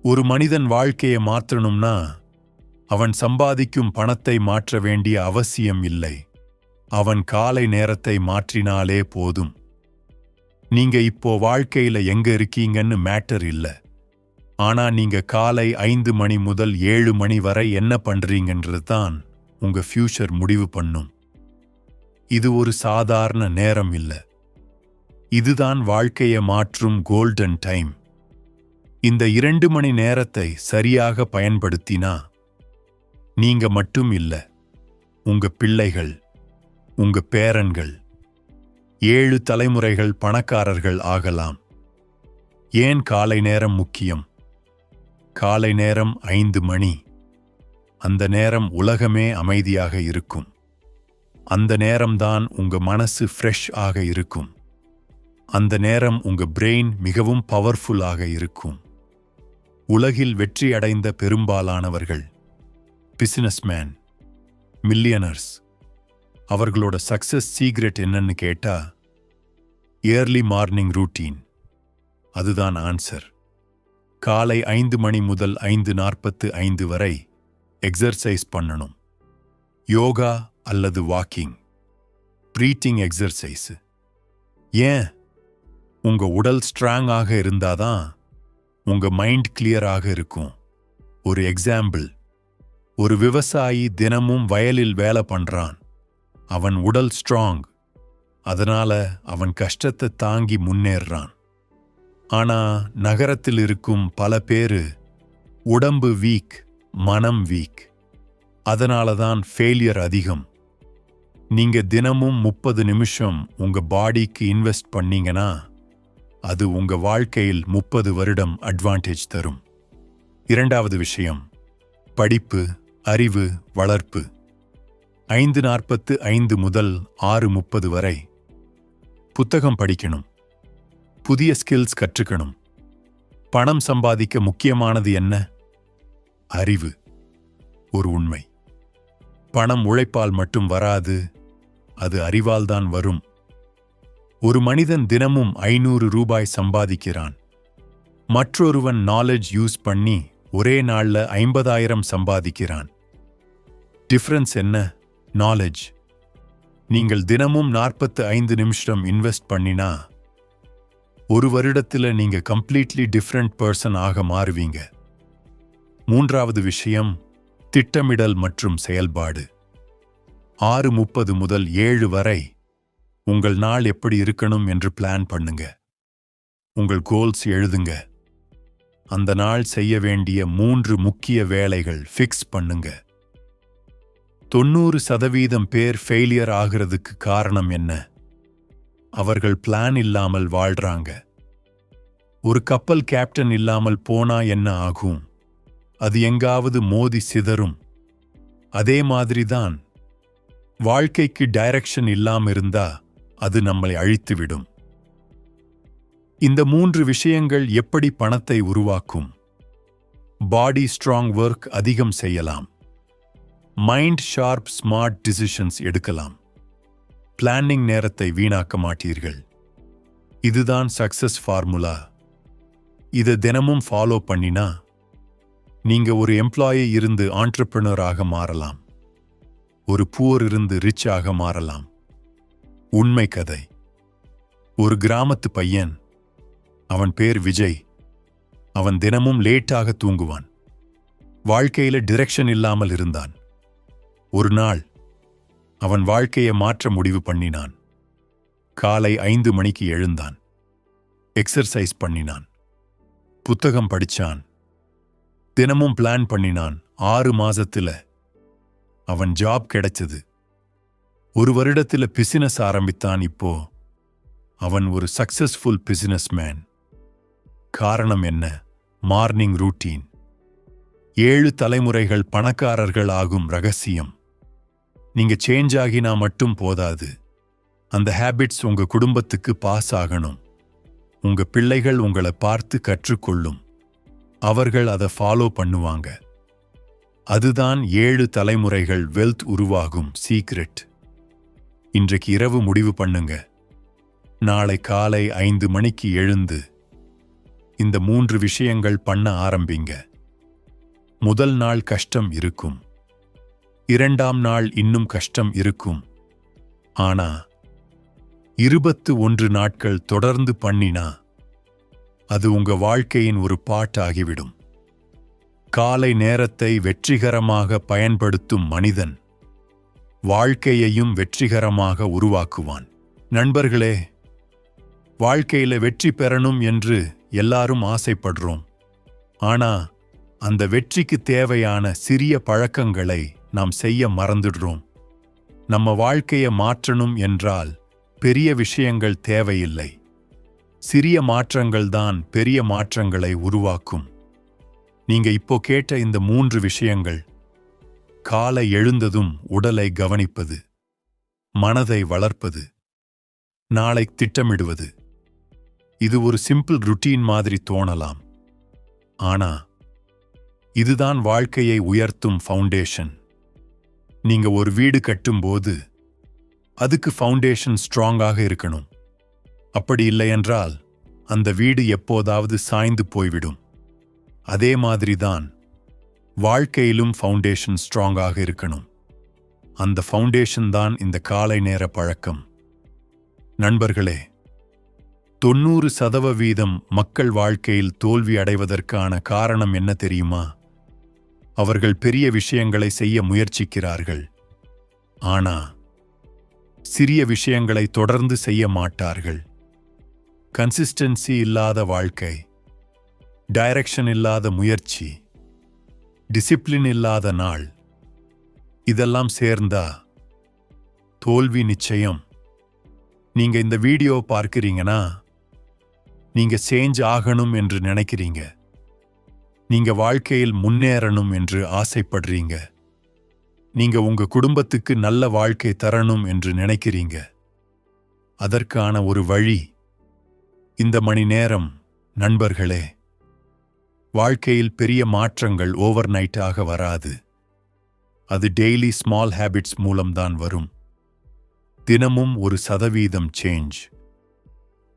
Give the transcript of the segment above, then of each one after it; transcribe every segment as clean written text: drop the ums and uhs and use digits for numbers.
ஒரு மனிதன் வாழ்க்கையை மாற்றணும்னா அவன் சம்பாதிக்கும் பணத்தை மாற்ற வேண்டிய அவசியம் இல்லை. அவன் காலை நேரத்தை மாற்றினாலே போதும். நீங்க இப்போ வாழ்க்கையில எங்க இருக்கீங்கன்னு மேட்டர் இல்ல. ஆனா நீங்க காலை 5 மணி முதல் 7 மணி வரை என்ன பண்றீங்கன்றது தான் உங்க ஃபியூச்சர் முடிவு பண்ணும். இது ஒரு சாதாரண நேரம் இல்ல. இதுதான் வாழ்க்கையை மாற்றும் கோல்டன் டைம். இந்த 2 மணி நேரத்தை சரியாக பயன்படுத்தினா நீங்க மட்டும் இல்ல, உங்க பிள்ளைகள், உங்க பேரன்கள், 7 தலைமுறைகள் பணக்காரர்கள் ஆகலாம். ஏன் காலை நேரம் முக்கியம்? காலை நேரம் 5 மணி. அந்த நேரம் உலகமே அமைதியாக இருக்கும். அந்த நேரம்தான் உங்க மனசு ஃப்ரெஷ் ஆக இருக்கும். அந்த நேரம் உங்க பிரெயின் மிகவும் பவர்ஃபுல்லாக இருக்கும். உலகில் வெற்றி அடைந்த பெரும்பாலானவர்கள் பிசினஸ்மேன், மில்லியனர்ஸ், அவர்களோட சக்சஸ் சீக்ரெட் என்னன்னு கேட்டா ஏர்லி மார்னிங் ரூட்டீன். அதுதான் ஆன்சர். காலை 5 மணி முதல் 5:45 வரை எக்ஸர்சைஸ் பண்ணணும். யோகா அல்லது வாக்கிங், ப்ரீத்திங் எக்ஸர்சைஸ். ஏன்? உங்க உடல் ஸ்ட்ராங்காக இருந்தாதான் உங்க மைண்ட் கிளியராக இருக்கும். ஒரு எக்ஸாம்பிள், ஒரு விவசாயி தினமும் வயலில் வேலை பண்றான். அவன் உடல் ஸ்ட்ராங், அதனால அவன் கஷ்டத்தை தாங்கி முன்னேறான். ஆனா நகரத்தில் இருக்கும் பல பேரு உடம்பு வீக், மனம் வீக். அதனால தான் ஃபெயிலியர் அதிகம். நீங்க தினமும் 30 நிமிஷம் உங்க பாடிக்கு இன்வெஸ்ட் பண்ணீங்கன்னா அது உங்க வாழ்க்கையில் 30 வருடம் அட்வான்டேஜ் தரும். இரண்டாவது விஷயம், படிப்பு, அறிவு வளர்ப்பு. 5:45 முதல் 6:30 வரை புத்தகம் படிக்கணும். புதிய ஸ்கில்ஸ் கற்றுக்கணும். பணம் சம்பாதிக்க முக்கியமானது என்ன? அறிவு. ஒரு உண்மை, பணம் உழைப்பால் மட்டும் வராது, அது அறிவால்தான் வரும். ஒரு மனிதன் தினமும் 500 ரூபாய் சம்பாதிக்கிறான். மற்றொருவன் நாலேஜ் யூஸ் பண்ணி ஒரே நாள்ல 50,000 சம்பாதிக்கிறான். டிஃபரன்ஸ் என்ன? நாலேஜ். நீங்கள் தினமும் 45 நிமிஷம் இன்வெஸ்ட் பண்ணினா ஒரு வருடத்துல நீங்க கம்ப்ளீட்லி டிஃப்ரெண்ட் பர்சன் ஆக மாறுவீங்க. மூன்றாவது விஷயம், திட்டமிடல் மற்றும் செயல்பாடு. 6:30 முதல் 7 வரை உங்கள் நாள் எப்படி இருக்கணும் என்று பிளான் பண்ணுங்க. உங்கள் கோல்ஸ் எழுதுங்க. அந்த நாள் செய்ய வேண்டிய 3 முக்கிய வேலைகள் ஃபிக்ஸ் பண்ணுங்க. 90% பேர் ஃபெயிலியர் ஆகிறதுக்கு காரணம் என்ன? அவர்கள் பிளான் இல்லாமல் வாழ்றாங்க. ஒரு கப்பல் கேப்டன் இல்லாமல் போனா என்ன ஆகும்? அது எங்காவது மோதி சிதறும். அதே மாதிரிதான் வாழ்க்கைக்கு டைரக்ஷன் இல்லாம இருந்தா அது நம்மளை அழித்துவிடும். இந்த 3 விஷயங்கள் எப்படி பணத்தை உருவாக்கும்? பாடி ஸ்ட்ராங் ஒர்க் அதிகம் செய்யலாம். மைண்ட் ஷார்ப் ஸ்மார்ட் டிசிஷன்ஸ் எடுக்கலாம். பிளானிங் நேரத்தை வீணாக்க மாட்டீர்கள். இதுதான் சக்சஸ் ஃபார்முலா. இதை தினமும் ஃபாலோ பண்ணினா நீங்க ஒரு எம்ப்ளாயி இருந்து ஆண்டர்பிரனர் ஆக மாறலாம். ஒரு புவர் இருந்து ரிச் ஆக மாறலாம். உண்மை கதை. ஒரு கிராமத்து பையன், அவன் பேர் விஜய். அவன் தினமும் லேட்டாக தூங்குவான். வாழ்க்கையில டிரெக்ஷன் இல்லாமல் இருந்தான். ஒரு நாள் அவன் வாழ்க்கையை மாற்ற முடிவு பண்ணினான். காலை 5 மணிக்கு எழுந்தான். எக்ஸர்சைஸ் பண்ணினான். புத்தகம் படிச்சான். தினமும் பிளான் பண்ணினான். 6 மாசத்துல அவன் ஜாப் கிடைச்சது. ஒரு வருடத்துல பிசினஸ் ஆரம்பித்தான். இப்போ அவன் ஒரு சக்சஸ்ஃபுல் பிசினஸ்மேன். காரணம் என்ன? Morning routine. 7 தலைமுறைகள் பணக்காரர்கள் ஆகும் ரகசியம். நீங்க சேஞ்ச் ஆகினா மட்டும் போதாது. அந்த ஹேபிட்ஸ் உங்க குடும்பத்துக்கு பாஸ் ஆகணும். உங்க பிள்ளைகள் உங்களை பார்த்து கற்றுக்கொள்ளும். அவர்கள் அதை ஃபாலோ பண்ணுவாங்க. அதுதான் 7 தலைமுறைகள் வெல்த் உருவாகும் சீக்ரெட். இன்றைக்கு இரவு முடிவு பண்ணுங்க. நாளை காலை 5 மணிக்கு எழுந்து இந்த 3 விஷயங்கள் பண்ண ஆரம்பிங்க. முதல் நாள் கஷ்டம் இருக்கும். 2ஆம் நாள் இன்னும் கஷ்டம் இருக்கும். ஆனா 21 நாட்கள் தொடர்ந்து பண்ணினா அது உங்க வாழ்க்கையின் ஒரு பாட்டாகிவிடும். காலை நேரத்தை வெற்றிகரமாக பயன்படுத்தும் மனிதன் வாழ்க்கையையும் வெற்றிகரமாக உருவாக்குவான். நண்பர்களே, வாழ்க்கையில வெற்றி பெறணும் என்று எல்லாரும் ஆசைப்படுறோம். ஆனா அந்த வெற்றிக்கு தேவையான சிறிய பழக்கங்களை நாம் செய்ய மறந்துடுறோம். நம்ம வாழ்க்கையை மாற்றணும் என்றால் பெரிய விஷயங்கள் தேவையில்லை. சிறிய மாற்றங்கள்தான் பெரிய மாற்றங்களை உருவாக்கும். நீங்க இப்போ கேட்ட இந்த 3 விஷயங்கள், காலை எழுந்ததும் உடலை கவனிப்பது, மனதை வளர்ப்பது, நாளை திட்டமிடுவது, இது ஒரு சிம்பிள் ருட்டீன் மாதிரி தோணலாம். ஆனா இதுதான் வாழ்க்கையை உயர்த்தும் ஃபவுண்டேஷன். நீங்க ஒரு வீடு கட்டும்போது அதுக்கு ஃபவுண்டேஷன் ஸ்ட்ராங்காக இருக்கணும். அப்படி இல்லையென்றால் அந்த வீடு எப்போதாவது சாய்ந்து போய்விடும். அதே மாதிரிதான் வாழ்க்கையிலும் ஃபவுண்டேஷன் ஸ்ட்ராங்காக இருக்கணும். அந்த ஃபவுண்டேஷன் தான் இந்த காலை நேர பழக்கம். நண்பர்களே, 90% மக்கள் வாழ்க்கையில் தோல்வி அடைவதற்கான காரணம் என்ன தெரியுமா? அவர்கள் பெரிய விஷயங்களை செய்ய முயற்சிக்கிறார்கள். ஆனா சிறிய விஷயங்களை தொடர்ந்து செய்ய மாட்டார்கள். கன்சிஸ்டன்சி இல்லாத வாழ்க்கை, டைரக்ஷன் இல்லாத முயற்சி, டிசிப்ளின் இல்லாத நாள், இதெல்லாம் சேர்ந்தா தோல்வி நிச்சயம். நீங்க இந்த வீடியோ பார்க்கிறீங்கன்னா நீங்க சேஞ்ச் ஆகணும் என்று நினைக்கிறீங்க. நீங்க வாழ்க்கையில் முன்னேறணும் என்று ஆசைப்படுறீங்க. நீங்க உங்க குடும்பத்துக்கு நல்ல வாழ்க்கை தரணும் என்று நினைக்கிறீங்க. அதற்கான ஒரு வழி இந்த மணி நேரம். நண்பர்களே, வாழ்க்கையில் பெரிய மாற்றங்கள் ஓவர் நைட்டாக வராது. அது டெய்லி ஸ்மால் ஹேபிட்ஸ் மூலம்தான் வரும். தினமும் 1% சேஞ்ச்.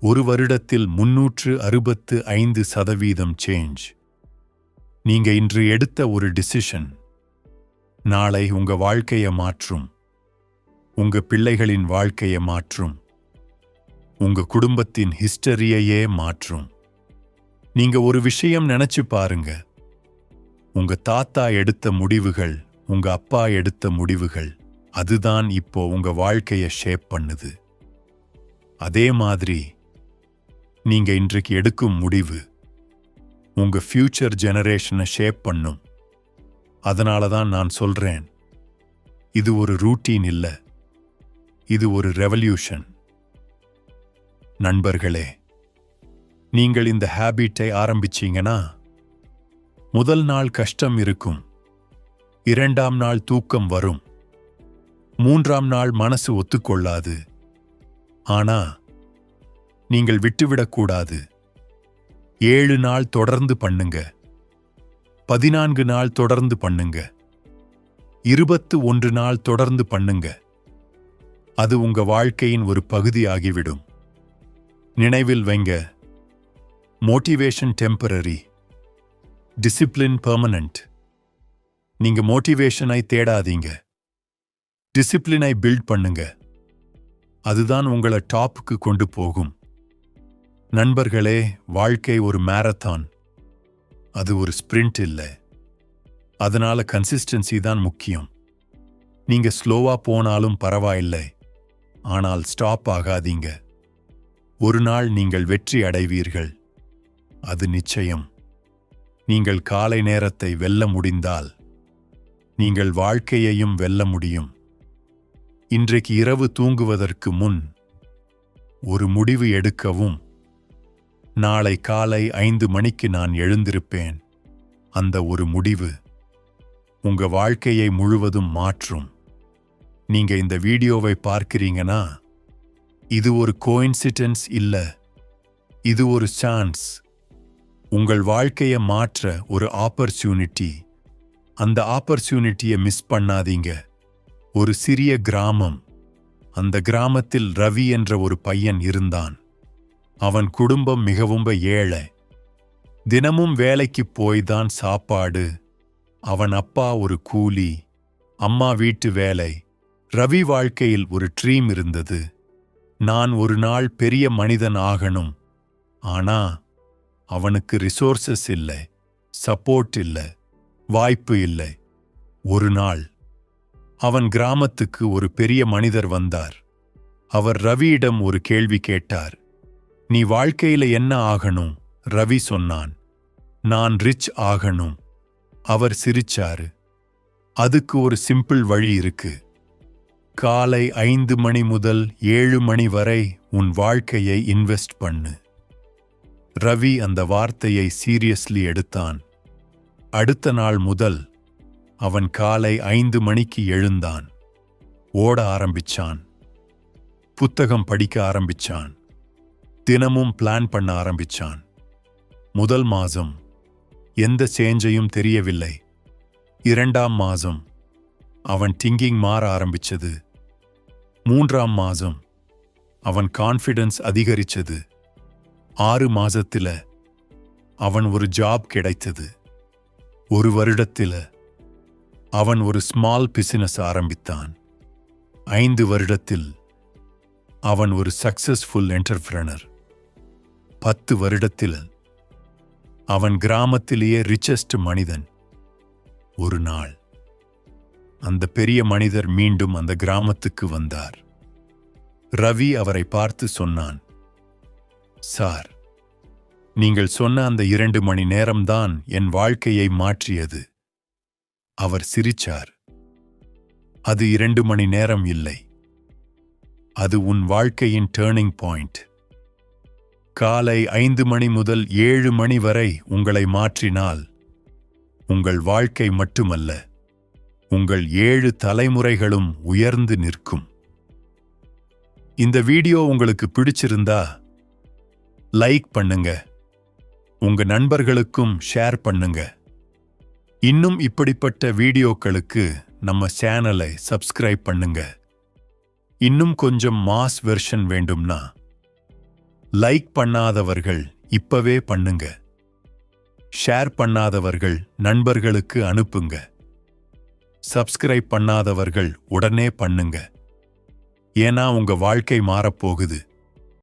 ஒரு வருடத்தில் 365% சேஞ்ச். நீங்க இன்று எடுத்த ஒரு டிசிஷன் நாளை உங்க வாழ்க்கையை மாற்றும். உங்க பிள்ளைகளின் வாழ்க்கையை மாற்றும். உங்க குடும்பத்தின் ஹிஸ்டரியையே மாற்றும். நீங்க ஒரு விஷயம் நினைச்சு பாருங்க. உங்க தாத்தா எடுத்த முடிவுகள், உங்க அப்பா எடுத்த முடிவுகள், அதுதான் இப்போ உங்க வாழ்க்கையை ஷேப் பண்ணுது. அதே மாதிரி நீங்க இன்றைக்கு எடுக்கும் முடிவு உங்க ஃபியூச்சர் ஜெனரேஷனை ஷேப் பண்ணும். அதனால தான் நான் சொல்றேன், இது ஒரு ரூட்டீன் இல்ல, இது ஒரு ரெவல்யூஷன். நண்பர்களே, நீங்கள் இந்த ஹேபிட்டை ஆரம்பிச்சீங்கன்னா முதல் நாள் கஷ்டம் இருக்கும். 2ஆம் நாள் தூக்கம் வரும். 3ஆம் நாள் மனசு ஒத்துக்கொள்ளாது. ஆனா நீங்கள் விட்டுவிடக்கூடாது. 7 நாள் தொடர்ந்து பண்ணுங்க. 14 நாள் தொடர்ந்து பண்ணுங்க. 21 நாள் தொடர்ந்து பண்ணுங்க. அது உங்க வாழ்க்கையின் ஒரு பகுதியாகிவிடும். நினைவில் வைங்க, மோட்டிவேஷன் டெம்பரரி, டிசிப்ளின் பெர்மனன்ட். நீங்க மோட்டிவேஷனை தேடாதீங்க, டிசிப்ளினை பில்ட் பண்ணுங்க. அதுதான் உங்களை டாப்புக்கு கொண்டு போகும். நண்பர்களே, வாழ்க்கை ஒரு மேரத்தான், அது ஒரு ஸ்பிரிண்ட் இல்லை. அதனால கன்சிஸ்டன்சி தான் முக்கியம். நீங்க ஸ்லோவா போனாலும் பரவாயில்லை, ஆனால் ஸ்டாப் ஆகாதீங்க. ஒரு நாள் நீங்கள் வெற்றி அடைவீர்கள், அது நிச்சயம். நீங்கள் காலை நேரத்தை வெல்ல முடிந்தால் நீங்கள் வாழ்க்கையையும் வெல்ல முடியும். இன்றைக்கு இரவு தூங்குவதற்கு முன் ஒரு முடிவு எடுக்கவும். நாளை காலை 5 மணிக்கு நான் எழுந்திருப்பேன். அந்த ஒரு முடிவு உங்க வாழ்க்கையை முழுவதும் மாற்றும். நீங்க இந்த வீடியோவை பார்க்கிறீங்கன்னா இது ஒரு கோயின்சிடென்ஸ் இல்ல, இது ஒரு சான்ஸ். உங்கள் வாழ்க்கையை மாற்ற ஒரு ஆப்பர்ச்சுனிட்டி. அந்த ஆப்பர்ச்சுனிட்டியை மிஸ் பண்ணாதீங்க. ஒரு சிறிய கிராமம். அந்த கிராமத்தில் ரவி என்ற ஒரு பையன் இருந்தான். அவன் குடும்பம் மிகவும் ஏழை. தினமும் வேலைக்கு போய்தான் சாப்பாடு. அவன் அப்பா ஒரு கூலி, அம்மா வீட்டு வேலை. ரவி வாழ்க்கையில் ஒரு ட்ரீம் இருந்தது. நான் ஒரு நாள் பெரிய மனிதன் ஆகணும். ஆனா அவனுக்கு ரிசோர்சஸ் இல்லை, சப்போர்ட் இல்லை, வாய்ப்பு இல்லை. ஒரு நாள் அவன் கிராமத்துக்கு ஒரு பெரிய மனிதர் வந்தார். அவர் ரவியிடம் ஒரு கேள்வி கேட்டார். நீ வாழ்க்கையில என்ன ஆகணும்? ரவி சொன்னான், நான் ரிச் ஆகணும். அவர் சிரிச்சாரு. அதுக்கு ஒரு சிம்பிள் வழி இருக்கு. காலை 5 மணி முதல் 7 மணி வரை உன் வாழ்க்கையை இன்வெஸ்ட் பண்ணு. ரவி அந்த வார்த்தையை சீரியஸ்லி எடுத்தான். அடுத்த நாள் முதல் அவன் காலை 5 மணிக்கு எழுந்தான். ஓட ஆரம்பிச்சான். புத்தகம் படிக்க ஆரம்பிச்சான். தினமும் பிளான் பண்ண ஆரம்பிச்சான். முதல் மாதம் எந்த சேஞ்சையும் தெரியவில்லை. 2ஆம் மாதம் அவன் திங்கிங் மாற ஆரம்பிச்சது. 3ஆம் மாதம் அவன் கான்ஃபிடன்ஸ் அதிகரிச்சது. 6 மாதத்துல அவன் ஒரு ஜாப் கிடைத்தது. 1 வருடத்துல அவன் ஒரு ஸ்மால் பிசினஸ் ஆரம்பித்தான். 5 வருடத்தில் அவன் ஒரு சக்சஸ்ஃபுல் என்டர்பிரனர். 10 வருடத்தில் அவன் கிராமத்திலேயே ரிச்சஸ்ட் மனிதன். ஒரு நாள் அந்த பெரிய மனிதர் மீண்டும் அந்த கிராமத்துக்கு வந்தார். ரவி அவரை பார்த்து சொன்னான், சார், நீங்கள் சொன்ன அந்த 2 மணி நேரம்தான் என் வாழ்க்கையை மாற்றியது. அவர் சிரிச்சார். அது 2 மணி நேரம் இல்லை, அது உன் வாழ்க்கையின் டேர்னிங் பாயிண்ட். காலை 5 மணி முதல் 7 மணி வரை உங்களை மாற்றினால் உங்கள் வாழ்க்கை மட்டுமல்ல, உங்கள் 7 தலைமுறைகளும் உயர்ந்து நிற்கும். இந்த வீடியோ உங்களுக்கு பிடிச்சிருந்தா லைக் பண்ணுங்க, உங்க நண்பர்களுக்கும் ஷேர் பண்ணுங்க. இன்னும் இப்படிப்பட்ட வீடியோக்களுக்கு நம்ம சேனலை சப்ஸ்கிரைப் பண்ணுங்க. இன்னும் கொஞ்சம் மாஸ் வெர்ஷன் வேண்டும்னா லைக் பண்ணாதவர்கள் இப்பவே பண்ணுங்க. ஷேர் பண்ணாதவர்கள் நண்பர்களுக்கு அனுப்புங்க. சப்ஸ்கிரைப் பண்ணாதவர்கள் உடனே பண்ணுங்க. ஏன்னா உங்க வாழ்க்கை மாறப்போகுது.